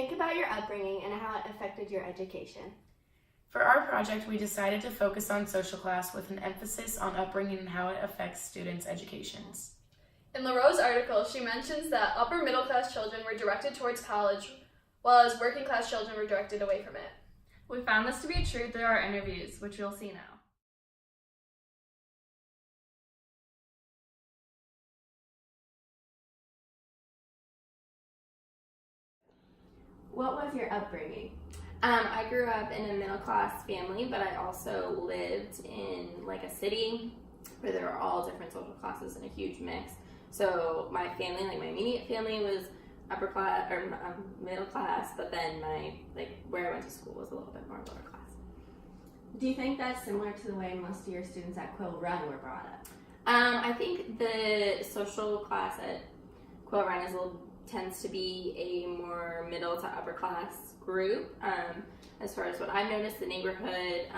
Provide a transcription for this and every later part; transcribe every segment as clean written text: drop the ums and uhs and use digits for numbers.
Think about your upbringing and how it affected your education. For our project, we decided to focus on social class with an emphasis on upbringing and how it affects students' educations. In LaRoe's article, she mentions that upper middle class children were directed towards college, while working class children were directed away from it. We found this to be true through our interviews, which you'll see now. What was your upbringing? I grew up in a middle class family, but I also lived in like a city where there were all different social classes and a huge mix. So my family, like my immediate family, was upper class or middle class, but then where I went to school was a little bit more lower class. Do you think that's similar to the way most of your students at Quill Run were brought up? I think the social class at Quill Run tends to be a more middle to upper class group. As far as what I've noticed, the neighborhood,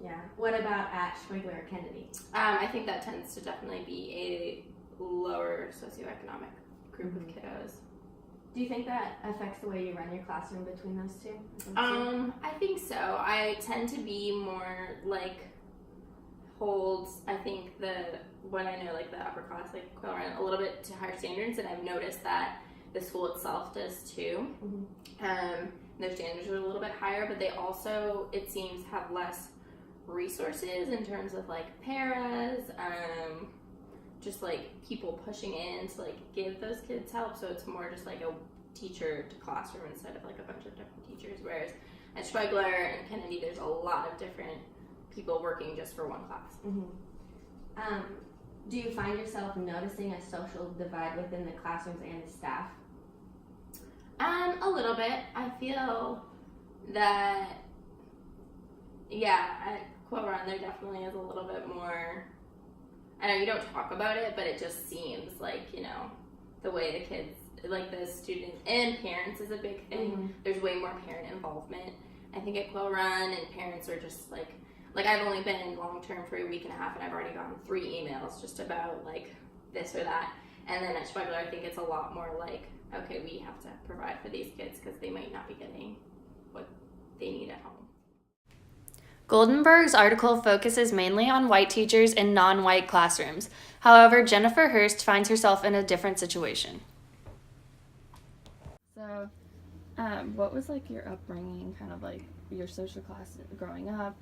Yeah. What about at Schwigler or Kennedy? I think that tends to definitely be a lower socioeconomic group of kiddos. Do you think that affects the way you run your classroom between those two? I think so. I tend to be more holds, I think, what I know, the upper class, Quill Run, a little bit to higher standards, and I've noticed that the school itself does too. Their standards are a little bit higher, but they also, it seems, have less resources in terms of paras, just people pushing in to give those kids help. So it's more just a teacher to classroom instead of a bunch of different teachers. Whereas at Schwegler and Kennedy, there's a lot of different people working just for one class. Do you find yourself noticing a social divide within the classrooms and the staff? A little bit. I feel that, at Quill Run, there definitely is a little bit more. I know you don't talk about it, but it just seems the way the kids, the students and parents is a big thing. There's way more parent involvement. I think at Quill Run, and parents are just I've only been in long term for a week and a half, and I've already gotten 3 emails just about this or that. And then at Schwegler, I think it's a lot more okay, we have to provide for these kids because they might not be getting what they need at home. Goldenberg's article focuses mainly on white teachers in non-white classrooms. However, Jennifer Hurst finds herself in a different situation. So, what was your upbringing, kind of your social class growing up?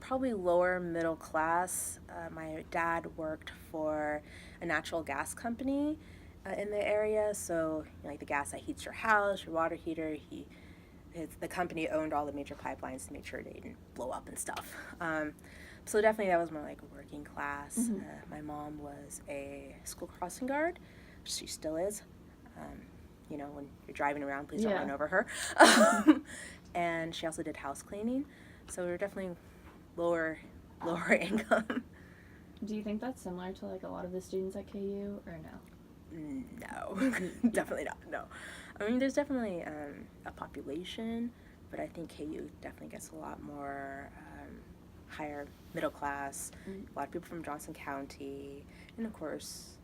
Probably lower middle class. My dad worked for a natural gas company in the area, so the gas that heats your house, your water heater, the company owned all the major pipelines to make sure they didn't blow up and stuff. So definitely that was more working class. My mom was a school crossing guard. She still is. When you're driving around, please don't run over her. And she also did house cleaning. So we were definitely lower income. Do you think that's similar to a lot of the students at KU, or no? No, definitely not. No, I mean there's definitely a population, but I think KU definitely gets a lot more higher middle class. A lot of people from Johnson County, and of course,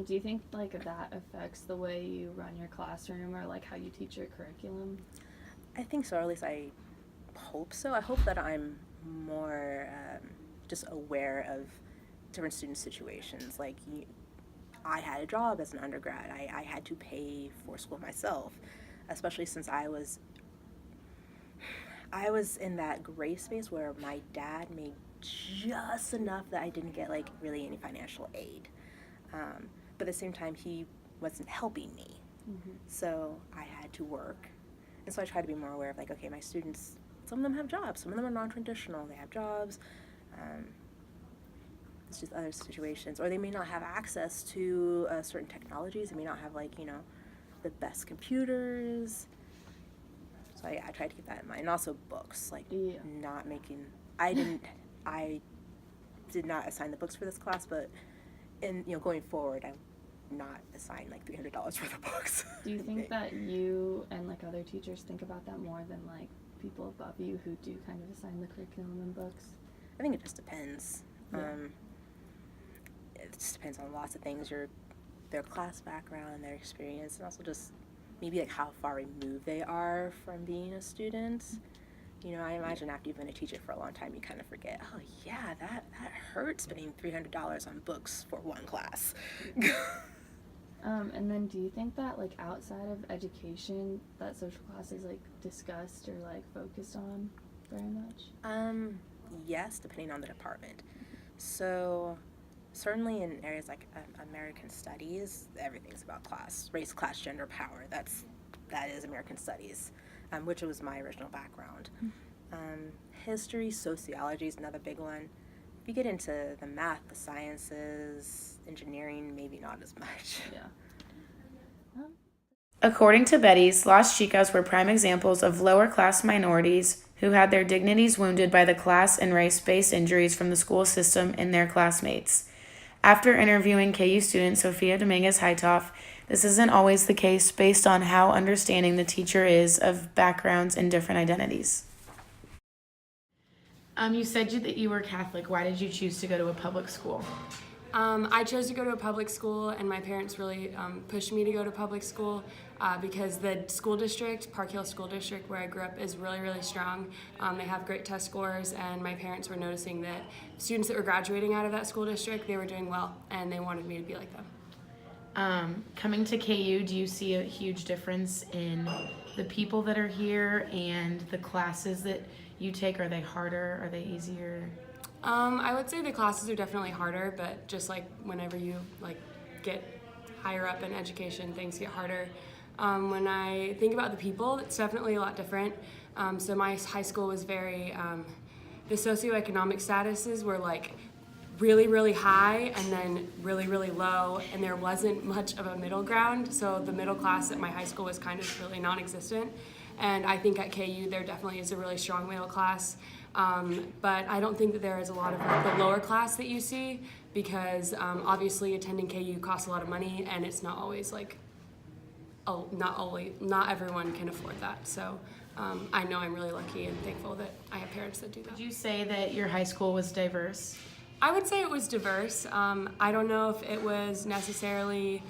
Do you think that affects the way you run your classroom or how you teach your curriculum? I think so, or at least I hope so. I hope that I'm more just aware of different student situations. I had a job as an undergrad. I had to pay for school myself, especially since I was in that gray space where my dad made just enough that I didn't get really any financial aid. But at the same time, he wasn't helping me. So I had to work. And so I try to be more aware of okay, my students, some of them have jobs, some of them are non-traditional, they have jobs. It's just other situations, or they may not have access to certain technologies. They may not have the best computers. So I try to keep that in mind. And also books, not making, I did not assign the books for this class, but going forward, I not assign $300 worth of books. Do you think that you and other teachers think about that more than people above you who do kind of assign the curriculum and books? I think it just depends. it just depends on lots of things, their class background, their experience, and also just maybe like how far removed they are from being a student. You know, I imagine after you've been a teacher for a long time, you kind of forget, oh yeah, that hurts spending $300 on books for one class. And then do you think that like outside of education that social class is like discussed or like focused on very much? Yes, depending on the department. So certainly in areas like American Studies, everything's about class, race, class, gender, power. That is American Studies, which was my original background. History, sociology is another big one. If you get into the math, the sciences, engineering, maybe not as much. Yeah. According to Betty's, Las Chicas were prime examples of lower class minorities who had their dignities wounded by the class and race-based injuries from the school system and their classmates. After interviewing KU student Sophia Dominguez-Hightoff, this isn't always the case based on how understanding the teacher is of backgrounds and different identities. You said that you were Catholic. Why did you choose to go to a public school? I chose to go to a public school, and my parents really pushed me to go to public school because the school district, Park Hill School District, where I grew up, is really, really strong. They have great test scores, and my parents were noticing that students that were graduating out of that school district, they were doing well, and they wanted me to be like them. Coming to KU, do you see a huge difference in the people that are here and the classes that you take? Are they harder? Are they easier? I would say the classes are definitely harder, but just like whenever you get higher up in education, things get harder. When I think about the people, it's definitely a lot different. So my high school was very, the socioeconomic statuses were like really, really high and then really, really low, and there wasn't much of a middle ground. So the middle class at my high school was kind of really non-existent. And I think at KU there definitely is a really strong middle class. But I don't think that there is a lot of the lower class that you see because obviously attending KU costs a lot of money, and it's not always not everyone can afford that. So I know I'm really lucky and thankful that I have parents that do that. Would you say that your high school was diverse? I would say it was diverse. I don't know if it was necessarily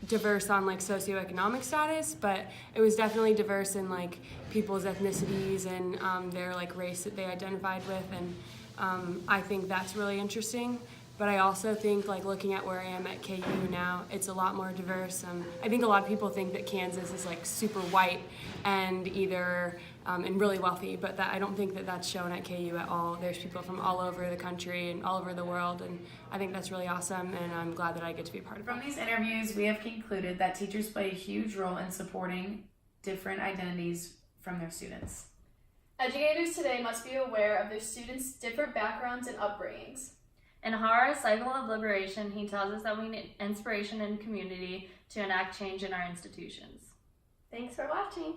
diverse on socioeconomic status, but it was definitely diverse in people's ethnicities and their race that they identified with, and I think that's really interesting. But I also think looking at where I am at KU now, it's a lot more diverse. I think a lot of people think that Kansas is super white and either and really wealthy, but I don't think that that's shown at KU at all. There's people from all over the country and all over the world, and I think that's really awesome, and I'm glad that I get to be a part of it. From these interviews, we have concluded that teachers play a huge role in supporting different identities from their students. Educators today must be aware of their students' different backgrounds and upbringings. In Hara, Cycle of Liberation, he tells us that we need inspiration and community to enact change in our institutions. Thanks for watching.